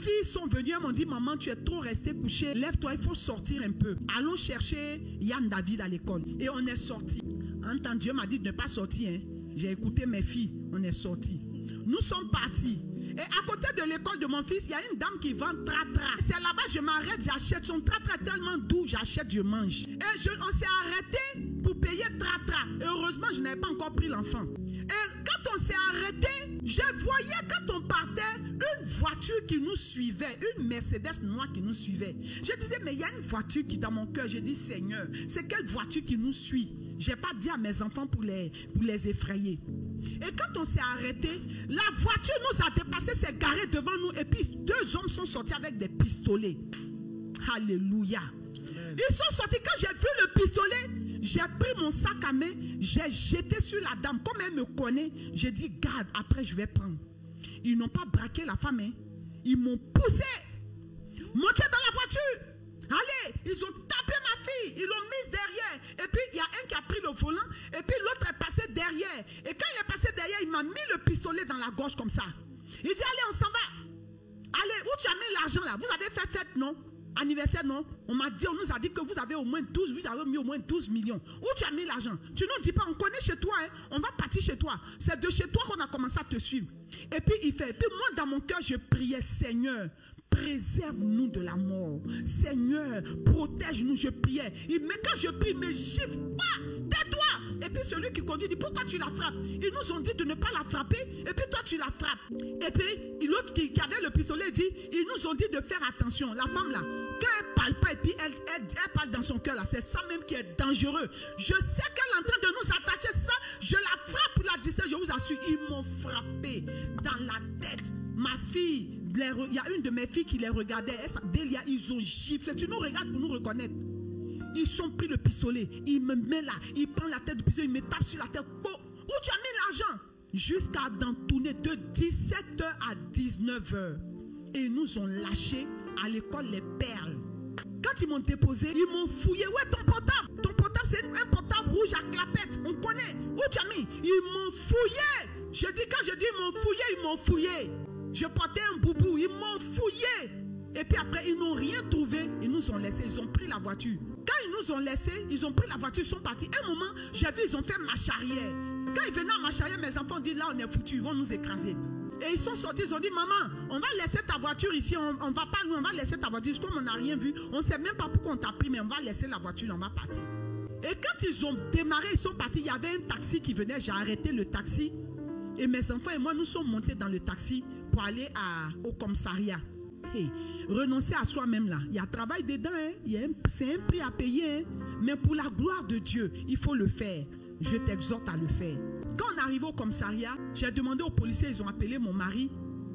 filles sont venues, elles m'ont dit, maman, tu es trop restée couchée, lève-toi, il faut sortir un peu. Allons chercher Yann David à l'école. Et on est sorti. En temps, Dieu m'a dit de ne pas sortir. Hein. J'ai écouté mes filles, on est sortis. Nous sommes partis. Et à côté de l'école de mon fils, il y a une dame qui vend tratra. C'est là-bas, je m'arrête, j'achète. Son tratra est tellement doux, j'achète, je mange. Et on s'est arrêté pour payer tratra. Et heureusement, je n'avais pas encore pris l'enfant. Et quand on s'est arrêté, je voyais quand on partait une voiture qui nous suivait, une Mercedes noire qui nous suivait. Je disais, mais il y a une voiture qui dans mon cœur, je dis, Seigneur, c'est quelle voiture qui nous suit? Je n'ai pas dit à mes enfants pour les effrayer. Et quand on s'est arrêté, la voiture nous a dépassé, s'est garée devant nous. Et puis 2 hommes sont sortis avec des pistolets. Alléluia. Ils sont sortis. Quand j'ai vu le pistolet, j'ai pris mon sac à main, j'ai jeté sur la dame. Comme elle me connaît, j'ai dit, garde, après je vais prendre. Ils n'ont pas braqué la femme. Hein. Ils m'ont poussé. Monté dans la voiture. Allez, ils ont tapé ma fille, ils l'ont mise derrière. Et puis, il y a un qui a pris le volant, et puis l'autre est passé derrière. Et quand il est passé derrière, il m'a mis le pistolet dans la gorge comme ça. Il dit, allez, on s'en va. Allez, où tu as mis l'argent là? Vous l'avez fait fête, non? Anniversaire, non? On nous a dit que vous avez au moins 12, vous avez mis au moins 12 millions. Où tu as mis l'argent? Tu ne nous dis pas, on connaît chez toi, hein? On va partir chez toi. C'est de chez toi qu'on a commencé à te suivre. Et puis, il fait, et puis moi, dans mon cœur, je priais, Seigneur, préserve-nous de la mort. Seigneur, protège-nous, je priais. Mais quand je prie, il me gifle. Tais-toi. Et puis celui qui conduit dit, pourquoi tu la frappes? Ils nous ont dit de ne pas la frapper. Et puis toi, tu la frappes. Et puis l'autre qui avait le pistolet dit, ils nous ont dit de faire attention. La femme là, quand elle parle pas, et puis elle parle dans son cœur là, c'est ça même qui est dangereux. Je sais qu'elle est en train de nous attacher ça. Je la frappe pour la disser, je vous assure. Ils m'ont frappé dans la tête. Ma fille, il y a une de mes filles qui les regardait. Delia, ils ont giflé. Tu nous regardes pour nous reconnaître. Ils ont pris le pistolet. Il me met là. Il prend la tête du pistolet. Il me tape sur la tête. Oh, où tu as mis l'argent? Jusqu'à d'en tourner de 17h à 19h. Et ils nous ont lâchés à l'école Les Perles. Quand ils m'ont déposé, ils m'ont fouillé. Où est ton portable? Ton portable, c'est un portable rouge à clapette. On connaît. Où tu as mis? Ils m'ont fouillé. Quand je dis ils m'ont fouillé, ils m'ont fouillé. Je portais un boubou, ils m'ont fouillé. Et puis après, ils n'ont rien trouvé. Ils nous ont laissés, ils ont pris la voiture. Quand ils nous ont laissés, ils ont pris la voiture, ils sont partis. Un moment, j'ai vu, ils ont fait marche arrière. Quand ils venaient en marche arrière, mes enfants ont dit, là, on est foutus, ils vont nous écraser. Et ils sont sortis, ils ont dit, maman, on va laisser ta voiture ici, on va pas, nous, on va laisser ta voiture. Comme on n'a rien vu, on ne sait même pas pourquoi on t'a pris, mais on va laisser la voiture, on va partir. Et quand ils ont démarré, ils sont partis, il y avait un taxi qui venait, j'ai arrêté le taxi. Et mes enfants et moi, nous sommes montés dans le taxi pour aller au commissariat. Hey, renoncer à soi-même là, il y a travail dedans, hein? C'est un prix à payer, hein? Mais pour la gloire de Dieu, il faut le faire. Je t'exhorte à le faire. Quand on arrive au commissariat, j'ai demandé aux policiers, ils ont appelé mon mari,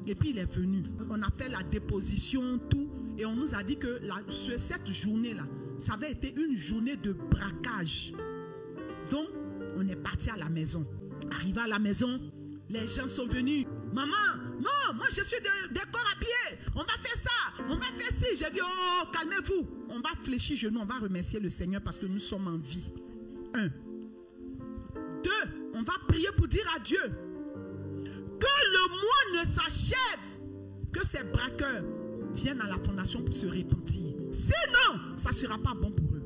et puis il est venu. On a fait la déposition, tout, et on nous a dit que cette journée-là, ça avait été une journée de braquage. Donc, on est parti à la maison. Arrivé à la maison, les gens sont venus. Maman, non, moi je suis des corps habillés. On va faire ça, on va faire ci. J'ai dit, oh, calmez-vous. On va fléchir genoux, on va remercier le Seigneur parce que nous sommes en vie. 1. 2, on va prier pour dire à Dieu que le mois ne s'achève, que ces braqueurs viennent à la fondation pour se repentir. Sinon, ça ne sera pas bon pour eux.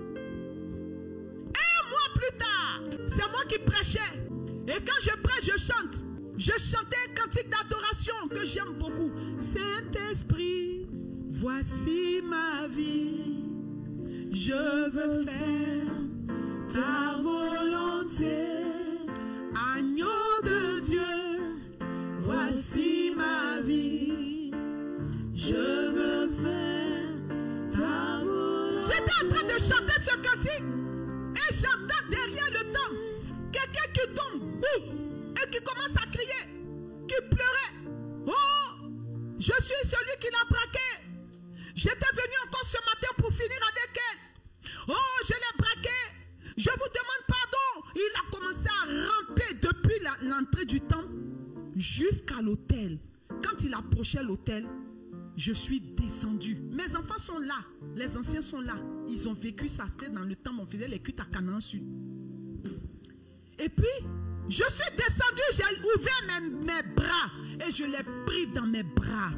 Un mois plus tard, c'est moi qui prêchais. Et quand je prêche, je chante. Je chantais un cantique d'adoration que j'aime beaucoup. Saint-Esprit, voici ma vie. Je veux faire ta volonté. Agneau de Dieu, voici ma vie. Je veux faire ta volonté. J'étais en train de chanter ce cantique. Et j'entends derrière le temple quelqu'un qui tombe. Et qui commence à crier, qui pleurait. Oh, je suis celui qui l'a braqué. J'étais venu encore ce matin pour finir avec elle. Oh, je l'ai braqué. Je vous demande pardon. Il a commencé à ramper depuis l'entrée du temple jusqu'à l'hôtel. Quand il approchait l'hôtel, je suis descendu. Mes enfants sont là. Les anciens sont là. Ils ont vécu ça. C'était dans le temps où on faisait les cuites à Canaan Sud. Et puis, je suis descendu, j'ai ouvert mes bras et je l'ai pris dans mes bras.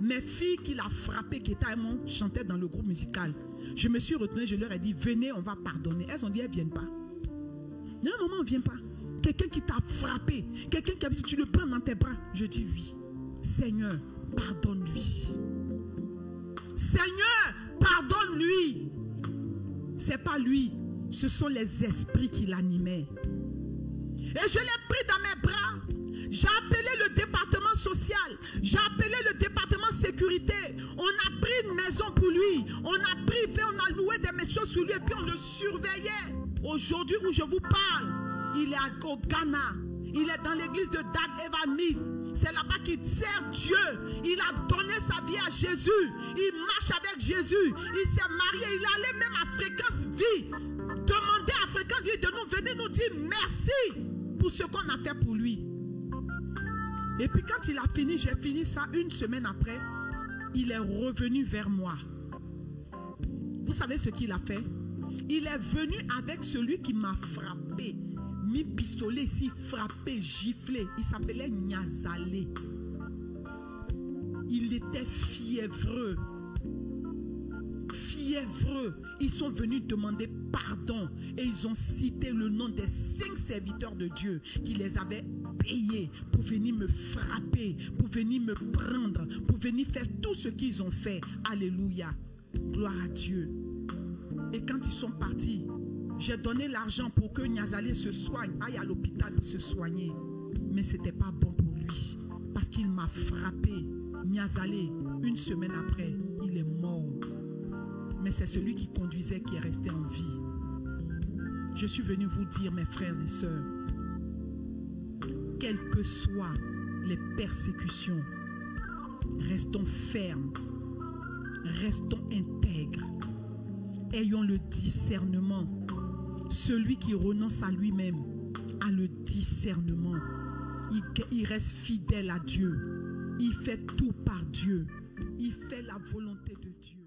Mes filles qui l'a frappé, qui étaient à moi, chantaient dans le groupe musical. Je me suis retenue, je leur ai dit, venez, on va pardonner. Elles ont dit, elles ne viennent pas. Non, maman, on ne vient pas. Quelqu'un qui t'a frappé, quelqu'un qui a dit, tu le prends dans tes bras. Je dis oui. Seigneur, pardonne-lui. Seigneur, pardonne-lui. Ce n'est pas lui, ce sont les esprits qui l'animaient. Et je l'ai pris dans mes bras. J'ai appelé le département social. J'ai appelé le département sécurité. On a pris une maison pour lui. On a loué des maisons sur lui et puis on le surveillait. Aujourd'hui où je vous parle, il est au Ghana. Il est dans l'église de Dag Evan. C'est là-bas qu'il sert Dieu. Il a donné sa vie à Jésus. Il marche avec Jésus. Il s'est marié. Il est allé même à Fréquence Vie. Demander à Fréquence Vie de nous venir nous dire merci pour ce qu'on a fait pour lui. Et puis quand il a fini, j'ai fini ça une semaine après, il est revenu vers moi. Vous savez ce qu'il a fait? Il est venu avec celui qui m'a frappé, mis pistolet ici, frappé, giflé. Il s'appelait Niazalé. Il était fiévreux. Fiévreux. Ils sont venus demander pardon et ils ont cité le nom des 5 serviteurs de Dieu qui les avaient payés pour venir me frapper, pour venir me prendre, pour venir faire tout ce qu'ils ont fait. Alléluia. Gloire à Dieu. Et quand ils sont partis, j'ai donné l'argent pour que Niazalé se soigne, aille à l'hôpital se soigner. Mais ce n'était pas bon pour lui parce qu'il m'a frappé. Niazalé, une semaine après, il est mort. Mais c'est celui qui conduisait qui est resté en vie. Je suis venu vous dire, mes frères et sœurs, quelles que soient les persécutions, restons fermes, restons intègres, ayons le discernement. Celui qui renonce à lui-même a le discernement. Il reste fidèle à Dieu. Il fait tout par Dieu. Il fait la volonté de Dieu.